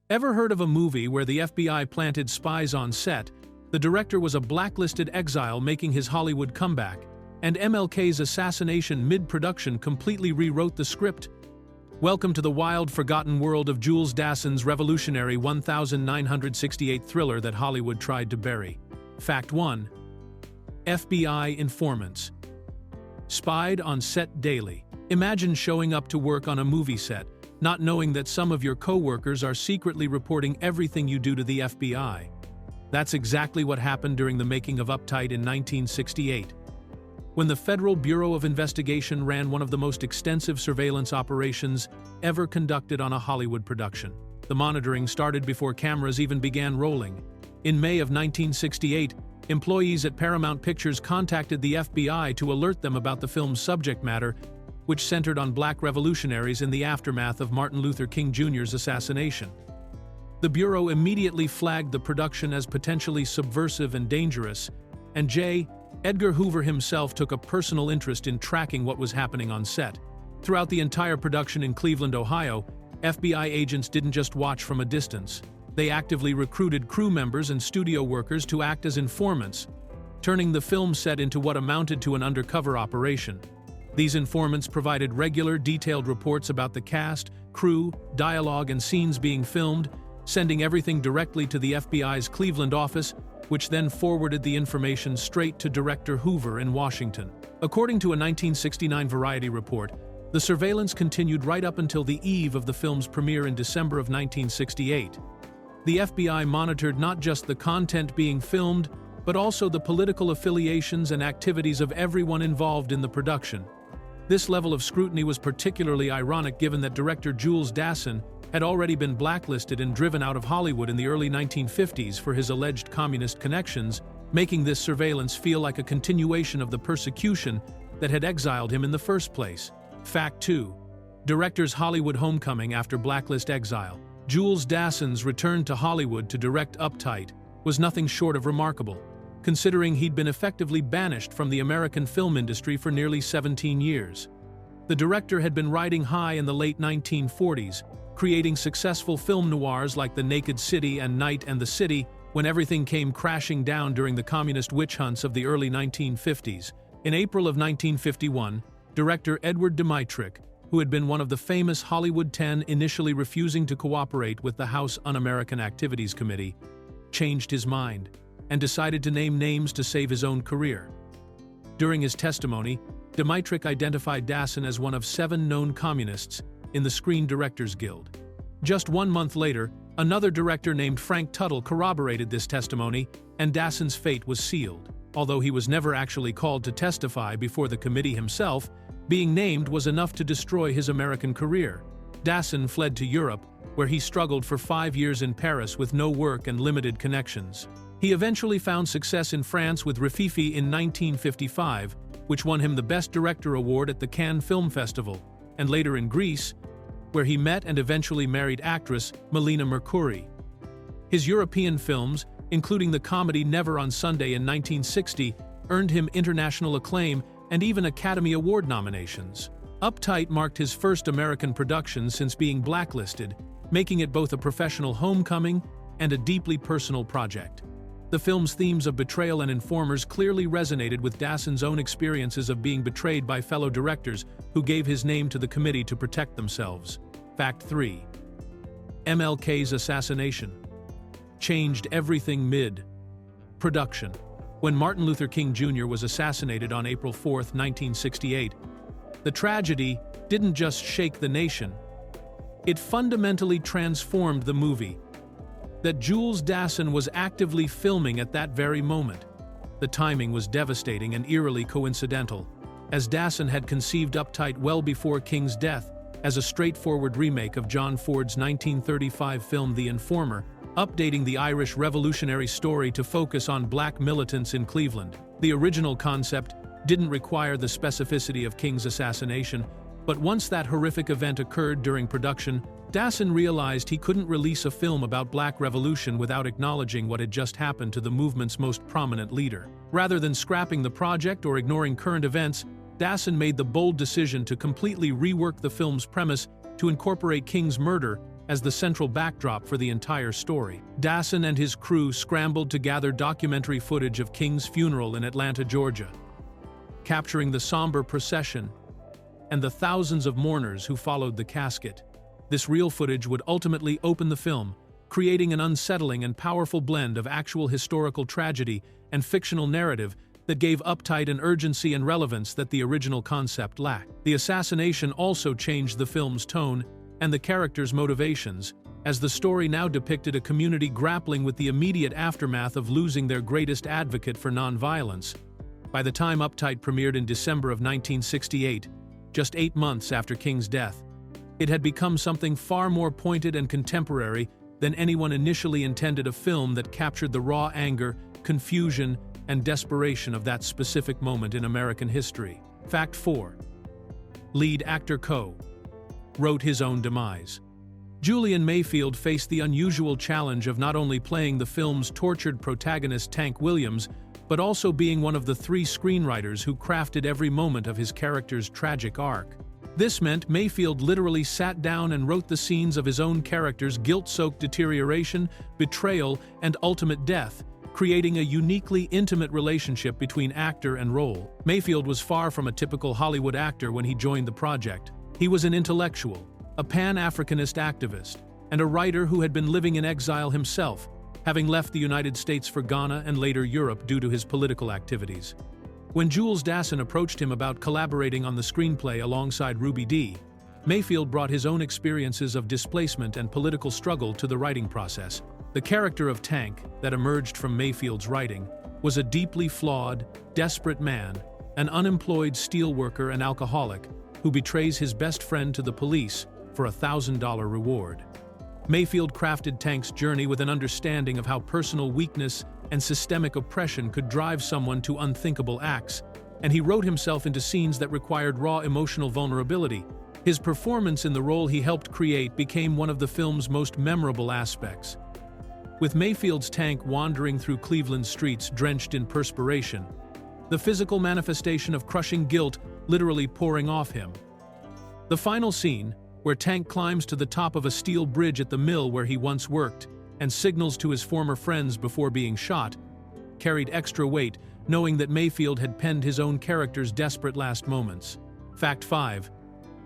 Ever heard of a movie where the FBI planted spies on set, the director was a blacklisted exile making his Hollywood comeback, and MLK's assassination mid-production completely rewrote the script? Welcome to the wild, forgotten world of Jules Dassin's revolutionary 1968 thriller that Hollywood tried to bury. Fact 1. FBI informants. Spied on set daily. Imagine showing up to work on a movie set, not knowing that some of your co-workers are secretly reporting everything you do to the FBI. That's exactly what happened during the making of Uptight in 1968. When the Federal Bureau of Investigation ran one of the most extensive surveillance operations ever conducted on a Hollywood production. The monitoring started before cameras even began rolling. In May of 1968, employees at Paramount Pictures contacted the FBI to alert them about the film's subject matter, which centered on black revolutionaries in the aftermath of Martin Luther King Jr.'s assassination. The Bureau immediately flagged the production as potentially subversive and dangerous, and J. Edgar Hoover himself took a personal interest in tracking what was happening on set. Throughout the entire production in Cleveland, Ohio, FBI agents didn't just watch from a distance. They actively recruited crew members and studio workers to act as informants, turning the film set into what amounted to an undercover operation. These informants provided regular, detailed reports about the cast, crew, dialogue, and scenes being filmed, sending everything directly to the FBI's Cleveland office, which then forwarded the information straight to Director Hoover in Washington. According to a 1969 Variety report, the surveillance continued right up until the eve of the film's premiere in December of 1968. The FBI monitored not just the content being filmed, but also the political affiliations and activities of everyone involved in the production. This level of scrutiny was particularly ironic given that director Jules Dassin had already been blacklisted and driven out of Hollywood in the early 1950s for his alleged communist connections, making this surveillance feel like a continuation of the persecution that had exiled him in the first place. Fact 2. Director's Hollywood homecoming after blacklist exile. Jules Dassin's return to Hollywood to direct Uptight was nothing short of remarkable, considering he'd been effectively banished from the American film industry for nearly 17 years. The director had been riding high in the late 1940s, creating successful film noirs like The Naked City and Night and the City, when everything came crashing down during the communist witch hunts of the early 1950s. In April of 1951, director Edward Dmytryk, who had been one of the famous Hollywood 10 initially refusing to cooperate with the House Un-American Activities Committee, changed his mind and decided to name names to save his own career. During his testimony, Dmytryk identified Dassin as one of 7 known communists in the Screen Directors Guild. Just 1 month later, another director named Frank Tuttle corroborated this testimony, and Dassin's fate was sealed. Although he was never actually called to testify before the committee himself, being named was enough to destroy his American career. Dassin fled to Europe, where he struggled for 5 years in Paris with no work and limited connections. He eventually found success in France with Rififi in 1955, which won him the Best Director award at the Cannes Film Festival, and later in Greece, where he met and eventually married actress Melina Mercouri. His European films, including the comedy Never on Sunday in 1960, earned him international acclaim and even Academy Award nominations. Uptight marked his first American production since being blacklisted, making it both a professional homecoming and a deeply personal project. The film's themes of betrayal and informers clearly resonated with Dassin's own experiences of being betrayed by fellow directors who gave his name to the committee to protect themselves. Fact 3. MLK's assassination changed everything mid-production. When Martin Luther King Jr. was assassinated on April 4, 1968, the tragedy didn't just shake the nation, it fundamentally transformed the movie that Jules Dassin was actively filming at that very moment. The timing was devastating and eerily coincidental, as Dassin had conceived Uptight well before King's death as a straightforward remake of John Ford's 1935 film The Informer, updating the Irish revolutionary story to focus on black militants in Cleveland. The original concept didn't require the specificity of King's assassination, but once that horrific event occurred during production, Dassin realized he couldn't release a film about black revolution without acknowledging what had just happened to the movement's most prominent leader. Rather than scrapping the project or ignoring current events, Dassin made the bold decision to completely rework the film's premise to incorporate King's murder as the central backdrop for the entire story. Dassin and his crew scrambled to gather documentary footage of King's funeral in Atlanta, Georgia, capturing the somber procession and the thousands of mourners who followed the casket. This real footage would ultimately open the film, creating an unsettling and powerful blend of actual historical tragedy and fictional narrative that gave Uptight an urgency and relevance that the original concept lacked. The assassination also changed the film's tone and the characters' motivations, as the story now depicted a community grappling with the immediate aftermath of losing their greatest advocate for nonviolence. By the time Uptight premiered in December of 1968, just 8 months after King's death, it had become something far more pointed and contemporary than anyone initially intended, a film that captured the raw anger, confusion, and desperation of that specific moment in American history. Fact 4. Lead actor wrote his own demise. Julian Mayfield faced the unusual challenge of not only playing the film's tortured protagonist Tank Williams, but also being one of the 3 screenwriters who crafted every moment of his character's tragic arc. This meant Mayfield literally sat down and wrote the scenes of his own character's guilt-soaked deterioration, betrayal, and ultimate death, creating a uniquely intimate relationship between actor and role. Mayfield was far from a typical Hollywood actor when he joined the project. He was an intellectual, a Pan-Africanist activist, and a writer who had been living in exile himself, having left the United States for Ghana and later Europe due to his political activities. When Jules Dassin approached him about collaborating on the screenplay alongside Ruby Dee, Mayfield brought his own experiences of displacement and political struggle to the writing process. The character of Tank that emerged from Mayfield's writing was a deeply flawed, desperate man, an unemployed steelworker and alcoholic who betrays his best friend to the police for a $1,000 reward. Mayfield crafted Tank's journey with an understanding of how personal weakness and systemic oppression could drive someone to unthinkable acts, and he wrote himself into scenes that required raw emotional vulnerability. His performance in the role he helped create became one of the film's most memorable aspects. With Mayfield's Tank wandering through Cleveland's streets drenched in perspiration, the physical manifestation of crushing guilt literally pouring off him. The final scene, where Tank climbs to the top of a steel bridge at the mill where he once worked and signals to his former friends before being shot, carried extra weight, knowing that Mayfield had penned his own character's desperate last moments. Fact 5.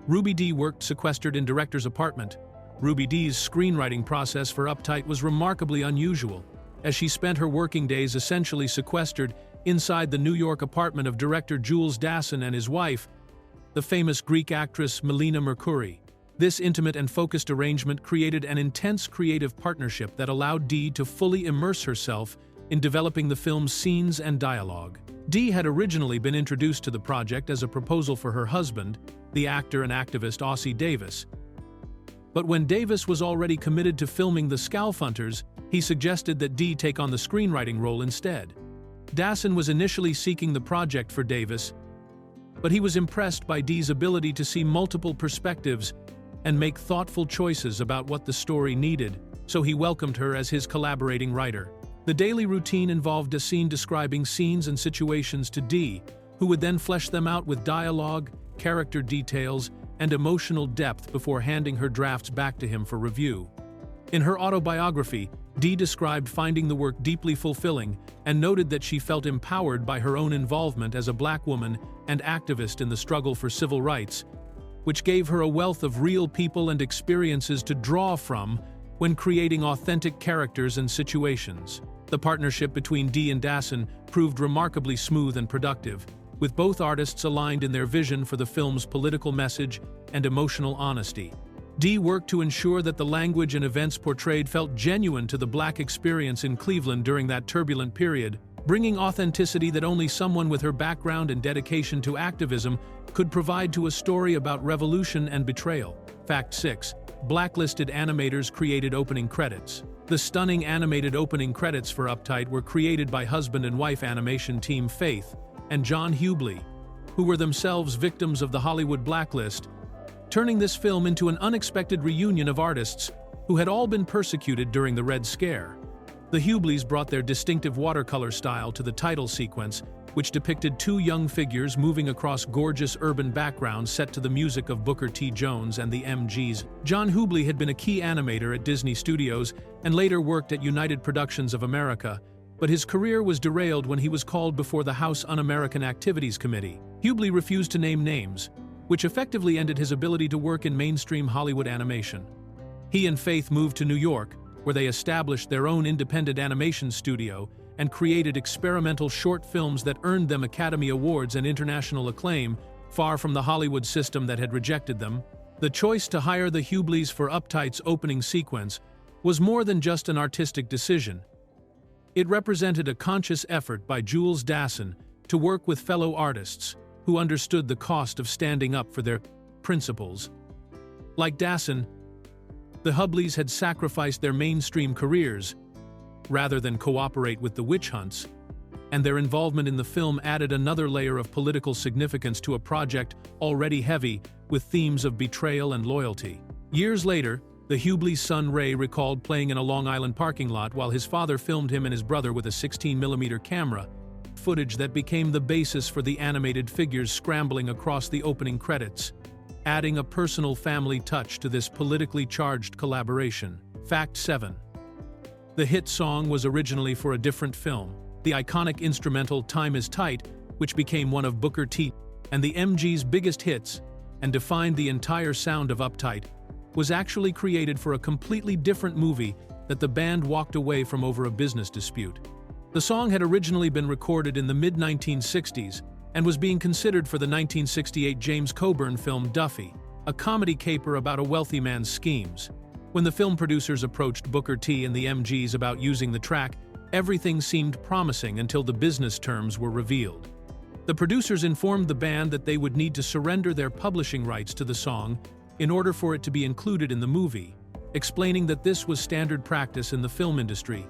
Ruby Dee worked sequestered in director's apartment. Ruby Dee's screenwriting process for Uptight was remarkably unusual, as she spent her working days essentially sequestered inside the New York apartment of director Jules Dassin and his wife, the famous Greek actress Melina Mercouri. This intimate and focused arrangement created an intense creative partnership that allowed Dee to fully immerse herself in developing the film's scenes and dialogue. Dee had originally been introduced to the project as a proposal for her husband, the actor and activist Ossie Davis. But when Davis was already committed to filming The Scalfunters, he suggested that Dee take on the screenwriting role instead. Dassin was initially seeking the project for Davis, but he was impressed by Dee's ability to see multiple perspectives and make thoughtful choices about what the story needed, so he welcomed her as his collaborating writer. The daily routine involved Dassin describing scenes and situations to Dee, who would then flesh them out with dialogue, character details, and emotional depth before handing her drafts back to him for review. In her autobiography, Dee described finding the work deeply fulfilling and noted that she felt empowered by her own involvement as a Black woman and activist in the struggle for civil rights, which gave her a wealth of real people and experiences to draw from when creating authentic characters and situations. The partnership between Dee and Dassin proved remarkably smooth and productive, with both artists aligned in their vision for the film's political message and emotional honesty. Dee worked to ensure that the language and events portrayed felt genuine to the Black experience in Cleveland during that turbulent period, bringing authenticity that only someone with her background and dedication to activism could provide to a story about revolution and betrayal. Fact 6. Blacklisted animators created opening credits. The stunning animated opening credits for Uptight were created by husband and wife animation team Faith and John Hubley, who were themselves victims of the Hollywood blacklist, turning this film into an unexpected reunion of artists who had all been persecuted during the Red Scare. The Hubleys brought their distinctive watercolor style to the title sequence, which depicted two young figures moving across gorgeous urban backgrounds set to the music of Booker T. Jones and the MGs. John Hubley had been a key animator at Disney Studios and later worked at United Productions of America, but his career was derailed when he was called before the House Un-American Activities Committee. Hubley refused to name names, which effectively ended his ability to work in mainstream Hollywood animation. He and Faith moved to New York, where they established their own independent animation studio and created experimental short films that earned them Academy Awards and international acclaim, far from the Hollywood system that had rejected them. The choice to hire the Hubleys for Uptight's opening sequence was more than just an artistic decision. It represented a conscious effort by Jules Dassin to work with fellow artists who understood the cost of standing up for their principles. Like Dassin, the Hubleys had sacrificed their mainstream careers rather than cooperate with the witch hunts, and their involvement in the film added another layer of political significance to a project already heavy with themes of betrayal and loyalty. Years later, the Hubleys' son Ray recalled playing in a Long Island parking lot while his father filmed him and his brother with a 16mm camera, footage that became the basis for the animated figures scrambling across the opening credits, adding a personal family touch to this politically charged collaboration. Fact 7. The hit song was originally for a different film. The iconic instrumental Time Is Tight, which became one of Booker T. and the MG's biggest hits and defined the entire sound of Uptight, was actually created for a completely different movie that the band walked away from over a business dispute. The song had originally been recorded in the mid-1960s and was being considered for the 1968 James Coburn film Duffy, a comedy caper about a wealthy man's schemes. When the film producers approached Booker T and the MGs about using the track, everything seemed promising until the business terms were revealed. The producers informed the band that they would need to surrender their publishing rights to the song in order for it to be included in the movie, explaining that this was standard practice in the film industry.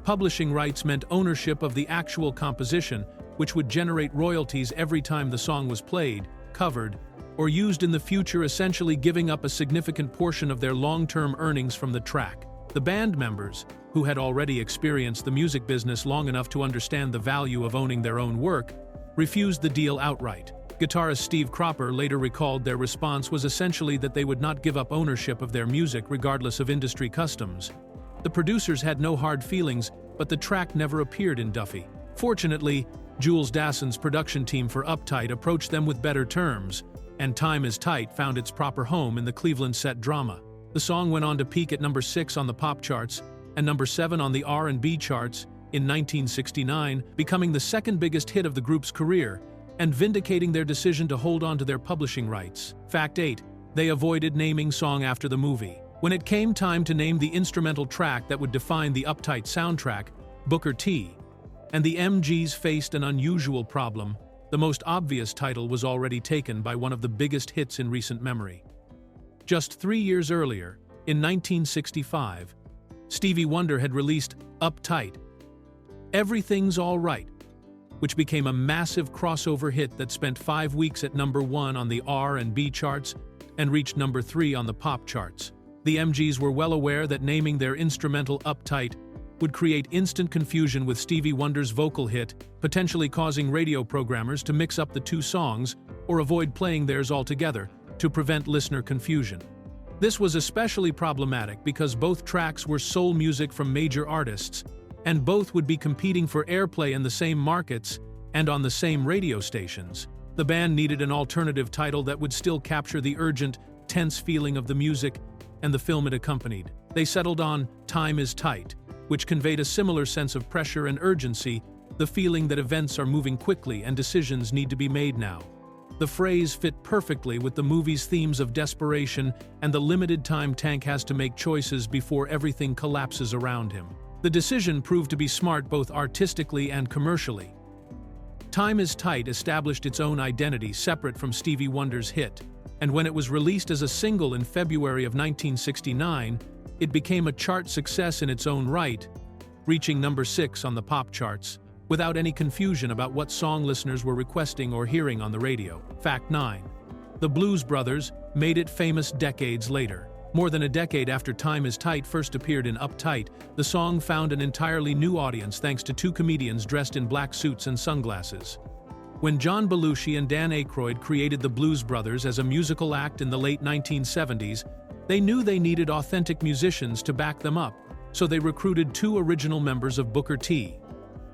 Publishing rights meant ownership of the actual composition, which would generate royalties every time the song was played, covered, or used in the future, essentially giving up a significant portion of their long-term earnings from the track. The band members, who had already experienced the music business long enough to understand the value of owning their own work, refused the deal outright. Guitarist Steve Cropper later recalled their response was essentially that they would not give up ownership of their music regardless of industry customs. The producers had no hard feelings, but the track never appeared in Duffy. Fortunately, Jules Dassin's production team for Uptight approached them with better terms, and Time Is Tight found its proper home in the Cleveland set drama. The song went on to peak at number 6 on the pop charts and number 7 on the R&B charts in 1969, becoming the second biggest hit of the group's career and vindicating their decision to hold on to their publishing rights. Fact 8. They avoided naming song after the movie. When it came time to name the instrumental track that would define the Uptight soundtrack, Booker T. and the MGs faced an unusual problem. The most obvious title was already taken by one of the biggest hits in recent memory. Just 3 years earlier, in 1965, Stevie Wonder had released Uptight, Everything's All Right, which became a massive crossover hit that spent 5 weeks at number 1 on the R&B charts and reached number 3 on the pop charts. The MGs were well aware that naming their instrumental Uptight would create instant confusion with Stevie Wonder's vocal hit, potentially causing radio programmers to mix up the two songs or avoid playing theirs altogether to prevent listener confusion. This was especially problematic because both tracks were soul music from major artists, and both would be competing for airplay in the same markets and on the same radio stations. The band needed an alternative title that would still capture the urgent, tense feeling of the music and the film it accompanied. They settled on Time Is Tight, which conveyed a similar sense of pressure and urgency, the feeling that events are moving quickly and decisions need to be made now. The phrase fit perfectly with the movie's themes of desperation and the limited time Tank has to make choices before everything collapses around him. The decision proved to be smart both artistically and commercially. Time Is Tight established its own identity separate from Stevie Wonder's hit, and when it was released as a single in February of 1969, it became a chart success in its own right, reaching number 6 on the pop charts, without any confusion about what song listeners were requesting or hearing on the radio. Fact 9. The Blues Brothers made it famous decades later. More than a decade after Time Is Tight first appeared in Uptight, the song found an entirely new audience thanks to two comedians dressed in black suits and sunglasses. When John Belushi and Dan Aykroyd created the Blues Brothers as a musical act in the late 1970s, they knew they needed authentic musicians to back them up, so they recruited two original members of Booker T.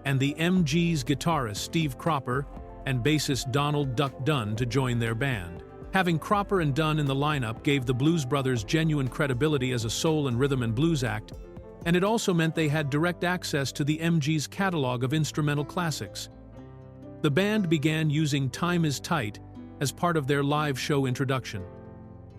and the MG's guitarist Steve Cropper and bassist Donald "Duck" Dunn to join their band. Having Cropper and Dunn in the lineup gave the Blues Brothers genuine credibility as a soul and rhythm and blues act, and it also meant they had direct access to the MG's catalog of instrumental classics. The band began using Time Is Tight as part of their live show introduction,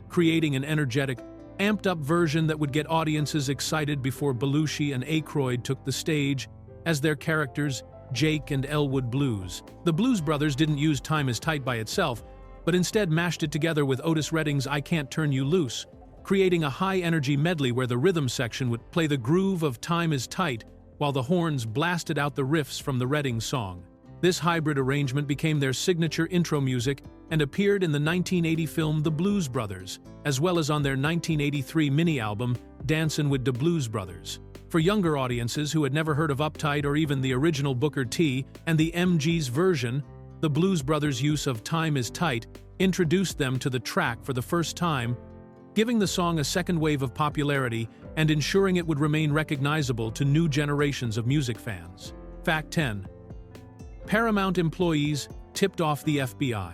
creating an energetic, amped-up version that would get audiences excited before Belushi and Aykroyd took the stage as their characters, Jake and Elwood Blues. The Blues Brothers didn't use Time Is Tight by itself, but instead mashed it together with Otis Redding's I Can't Turn You Loose, creating a high-energy medley where the rhythm section would play the groove of Time Is Tight while the horns blasted out the riffs from the Redding song. This hybrid arrangement became their signature intro music and appeared in the 1980 film The Blues Brothers, as well as on their 1983 mini-album Dancin' with the Blues Brothers. For younger audiences who had never heard of Uptight or even the original Booker T and the MG's version, the Blues Brothers' use of Time Is Tight introduced them to the track for the first time, giving the song a second wave of popularity and ensuring it would remain recognizable to new generations of music fans. Fact 10. Paramount employees tipped off the FBI.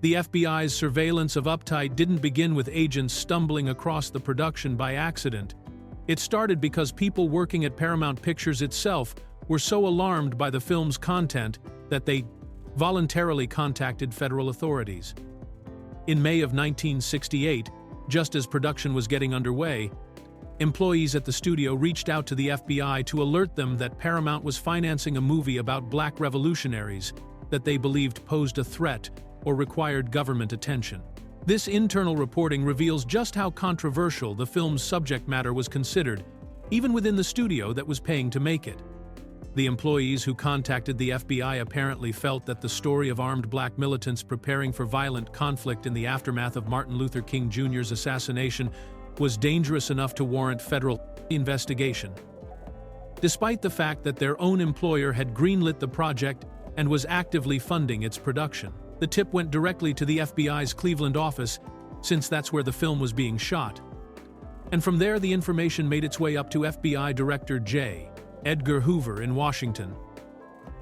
The FBI's surveillance of Uptight didn't begin with agents stumbling across the production by accident. It started because people working at Paramount Pictures itself were so alarmed by the film's content that they voluntarily contacted federal authorities. In May of 1968, just as production was getting underway, employees at the studio reached out to the FBI to alert them that Paramount was financing a movie about black revolutionaries that they believed posed a threat or required government attention. This internal reporting reveals just how controversial the film's subject matter was considered, even within the studio that was paying to make it. The employees who contacted the FBI apparently felt that the story of armed black militants preparing for violent conflict in the aftermath of Martin Luther King Jr.'s assassination was dangerous enough to warrant federal investigation. Despite the fact that their own employer had greenlit the project and was actively funding its production, the tip went directly to the FBI's Cleveland office, since that's where the film was being shot. And from there, the information made its way up to FBI Director J. Edgar Hoover in Washington.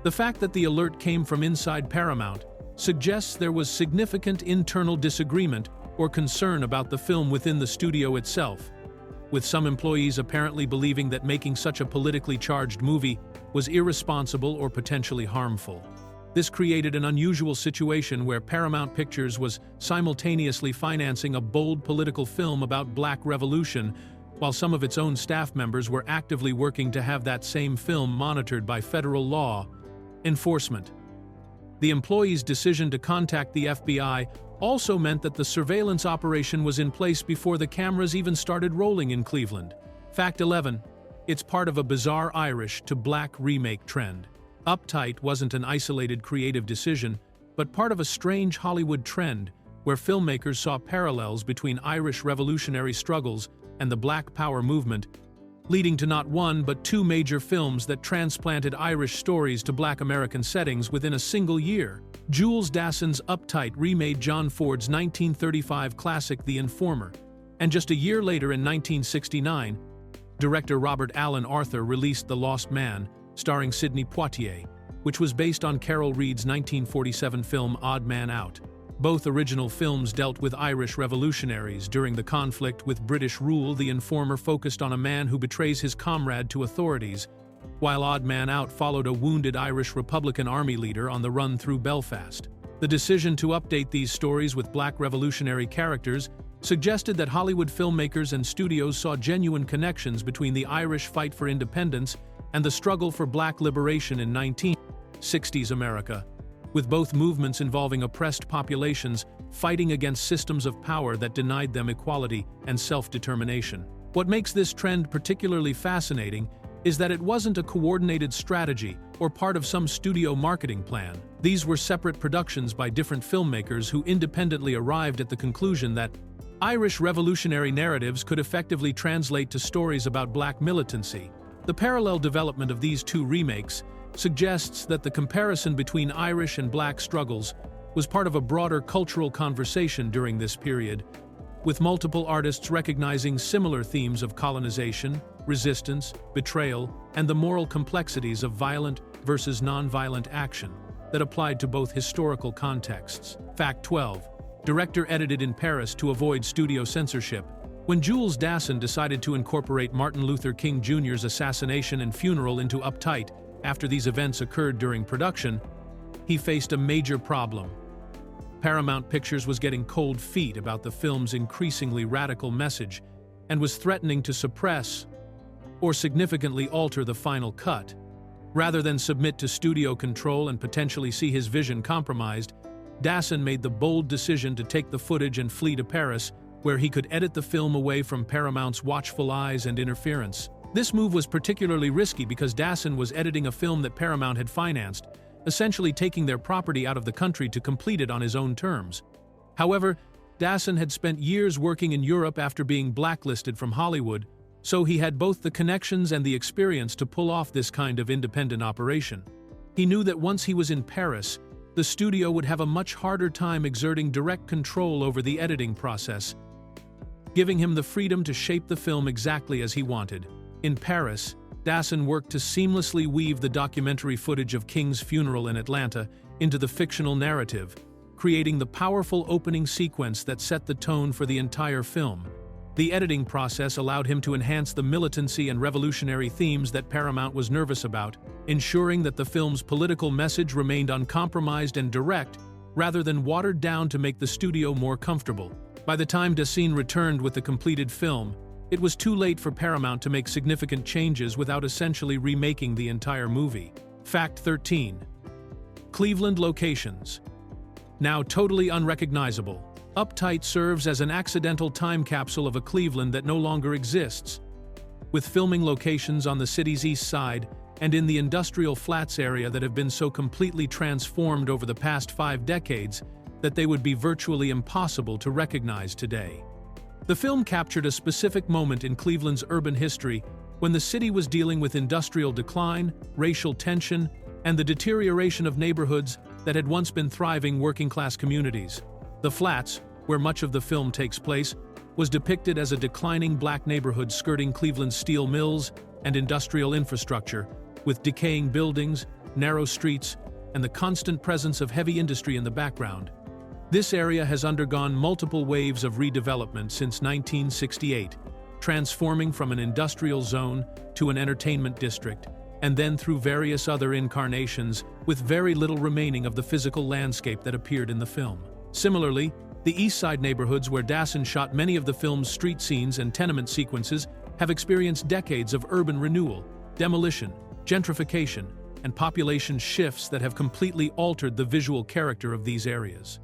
The fact that the alert came from inside Paramount suggests there was significant internal disagreement or concern about the film within the studio itself, with some employees apparently believing that making such a politically charged movie was irresponsible or potentially harmful. This created an unusual situation where Paramount Pictures was simultaneously financing a bold political film about black revolution, while some of its own staff members were actively working to have that same film monitored by federal law enforcement. The employees' decision to contact the FBI also meant that the surveillance operation was in place before the cameras even started rolling in Cleveland. Fact 11. It's part of a bizarre Irish to black remake trend. Uptight wasn't an isolated creative decision, but part of a strange Hollywood trend where filmmakers saw parallels between Irish revolutionary struggles and the Black Power movement, leading to not one but two major films that transplanted Irish stories to Black American settings within a single year. Jules Dassin's Uptight remade John Ford's 1935 classic The Informer, and just a year later in 1969, director Robert Alan Arthur released The Lost Man, starring Sidney Poitier, which was based on Carol Reed's 1947 film Odd Man Out. Both original films dealt with Irish revolutionaries during the conflict with British rule. The Informer focused on a man who betrays his comrade to authorities, while Odd Man Out followed a wounded Irish Republican Army leader on the run through Belfast. The decision to update these stories with black revolutionary characters suggested that Hollywood filmmakers and studios saw genuine connections between the Irish fight for independence and the struggle for black liberation in 1960s America, with both movements involving oppressed populations fighting against systems of power that denied them equality and self-determination. What makes this trend particularly fascinating is that it wasn't a coordinated strategy or part of some studio marketing plan. These were separate productions by different filmmakers who independently arrived at the conclusion that Irish revolutionary narratives could effectively translate to stories about black militancy. The parallel development of these two remakes suggests that the comparison between Irish and black struggles was part of a broader cultural conversation during this period, with multiple artists recognizing similar themes of colonization, resistance, betrayal, and the moral complexities of violent versus non-violent action that applied to both historical contexts. Fact 12. Director edited in Paris to avoid studio censorship. When Jules Dassin decided to incorporate Martin Luther King Jr.'s assassination and funeral into Uptight after these events occurred during production, he faced a major problem. Paramount Pictures was getting cold feet about the film's increasingly radical message and was threatening to suppress or significantly alter the final cut. Rather than submit to studio control and potentially see his vision compromised, Dassin made the bold decision to take the footage and flee to Paris, where he could edit the film away from Paramount's watchful eyes and interference. This move was particularly risky because Dassin was editing a film that Paramount had financed, essentially taking their property out of the country to complete it on his own terms. However, Dassin had spent years working in Europe after being blacklisted from Hollywood, so he had both the connections and the experience to pull off this kind of independent operation. He knew that once he was in Paris, the studio would have a much harder time exerting direct control over the editing process, giving him the freedom to shape the film exactly as he wanted. In Paris, Dassin worked to seamlessly weave the documentary footage of King's funeral in Atlanta into the fictional narrative, creating the powerful opening sequence that set the tone for the entire film. The editing process allowed him to enhance the militancy and revolutionary themes that Paramount was nervous about, ensuring that the film's political message remained uncompromised and direct, rather than watered down to make the studio more comfortable. By the time Dassin returned with the completed film, it was too late for Paramount to make significant changes without essentially remaking the entire movie. Fact 13. Cleveland locations. Now totally unrecognizable, Uptight serves as an accidental time capsule of a Cleveland that no longer exists. With filming locations on the city's east side and in the industrial flats area that have been so completely transformed over the past 5 decades that they would be virtually impossible to recognize today. The film captured a specific moment in Cleveland's urban history when the city was dealing with industrial decline, racial tension, and the deterioration of neighborhoods that had once been thriving working-class communities. The Flats, where much of the film takes place, was depicted as a declining black neighborhood skirting Cleveland's steel mills and industrial infrastructure, with decaying buildings, narrow streets, and the constant presence of heavy industry in the background. This area has undergone multiple waves of redevelopment since 1968, transforming from an industrial zone to an entertainment district, and then through various other incarnations, with very little remaining of the physical landscape that appeared in the film. Similarly, the East Side neighborhoods where Dassin shot many of the film's street scenes and tenement sequences have experienced decades of urban renewal, demolition, gentrification, and population shifts that have completely altered the visual character of these areas.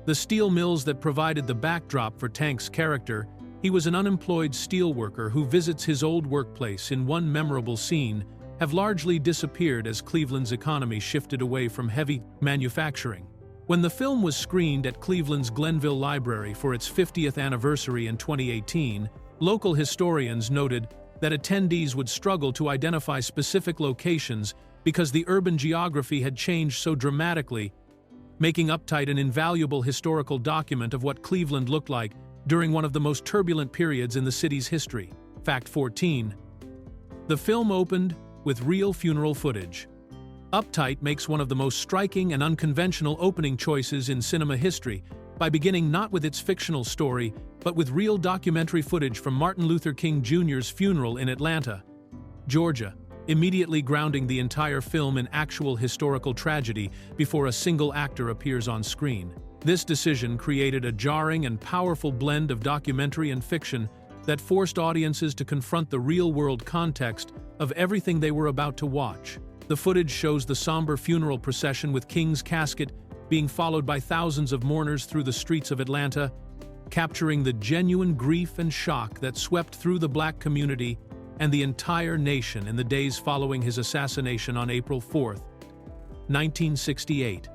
The steel mills that provided the backdrop for Tank's character, he was an unemployed steel worker who visits his old workplace in one memorable scene, have largely disappeared as Cleveland's economy shifted away from heavy manufacturing. When the film was screened at Cleveland's Glenville Library for its 50th anniversary in 2018, local historians noted that attendees would struggle to identify specific locations because the urban geography had changed so dramatically, making Uptight an invaluable historical document of what Cleveland looked like during one of the most turbulent periods in the city's history. Fact 14. The film opened with real funeral footage. Uptight makes one of the most striking and unconventional opening choices in cinema history by beginning not with its fictional story, but with real documentary footage from Martin Luther King Jr.'s funeral in Atlanta, Georgia, immediately grounding the entire film in actual historical tragedy before a single actor appears on screen. This decision created a jarring and powerful blend of documentary and fiction that forced audiences to confront the real-world context of everything they were about to watch. The footage shows the somber funeral procession with King's casket being followed by thousands of mourners through the streets of Atlanta, capturing the genuine grief and shock that swept through the black community and the entire nation in the days following his assassination on April 4, 1968.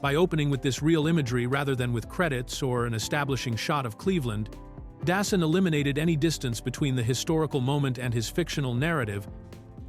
By opening with this real imagery rather than with credits or an establishing shot of Cleveland, Dassin eliminated any distance between the historical moment and his fictional narrative,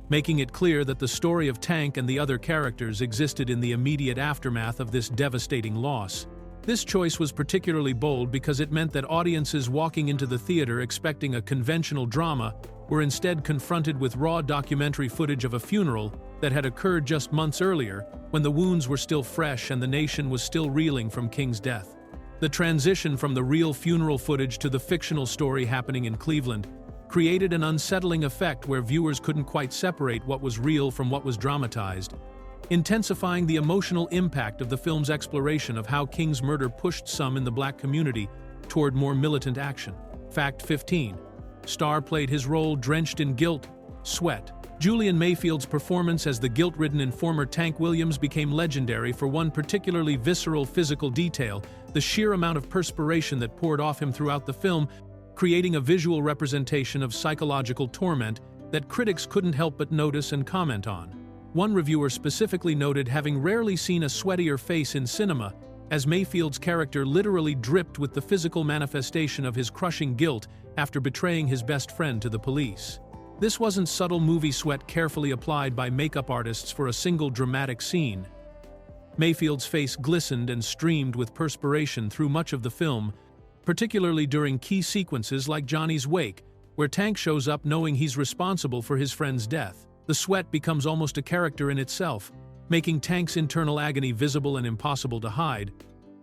making it clear that the story of Tank and the other characters existed in the immediate aftermath of this devastating loss. This choice was particularly bold because it meant that audiences walking into the theater expecting a conventional drama were instead confronted with raw documentary footage of a funeral that had occurred just months earlier, when the wounds were still fresh and the nation was still reeling from King's death. The transition from the real funeral footage to the fictional story happening in Cleveland created an unsettling effect where viewers couldn't quite separate what was real from what was dramatized, intensifying the emotional impact of the film's exploration of how King's murder pushed some in the Black community toward more militant action. Fact 15. Starr played his role drenched in guilt, sweat. Julian Mayfield's performance as the guilt-ridden informer Tank Williams became legendary for one particularly visceral physical detail: the sheer amount of perspiration that poured off him throughout the film, creating a visual representation of psychological torment that critics couldn't help but notice and comment on. One reviewer specifically noted having rarely seen a sweatier face in cinema, as Mayfield's character literally dripped with the physical manifestation of his crushing guilt after betraying his best friend to the police. This wasn't subtle movie sweat carefully applied by makeup artists for a single dramatic scene. Mayfield's face glistened and streamed with perspiration through much of the film, particularly during key sequences like Johnny's wake, where Tank shows up knowing he's responsible for his friend's death. The sweat becomes almost a character in itself, making Tank's internal agony visible and impossible to hide,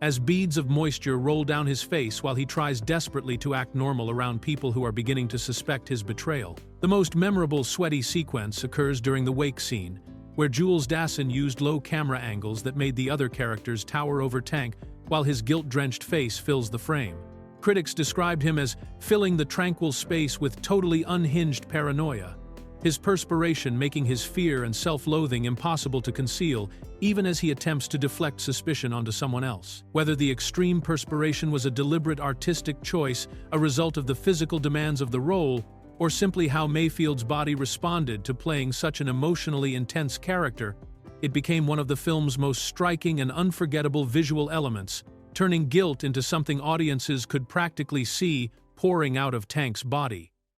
as beads of moisture roll down his face while he tries desperately to act normal around people who are beginning to suspect his betrayal. The most memorable sweaty sequence occurs during the wake scene, where Jules Dassin used low camera angles that made the other characters tower over Tank while his guilt-drenched face fills the frame. Critics described him as filling the tranquil space with totally unhinged paranoia, his perspiration making his fear and self-loathing impossible to conceal, even as he attempts to deflect suspicion onto someone else. Whether the extreme perspiration was a deliberate artistic choice, a result of the physical demands of the role, or simply how Mayfield's body responded to playing such an emotionally intense character, it became one of the film's most striking and unforgettable visual elements, turning guilt into something audiences could practically see pouring out of Tank's body.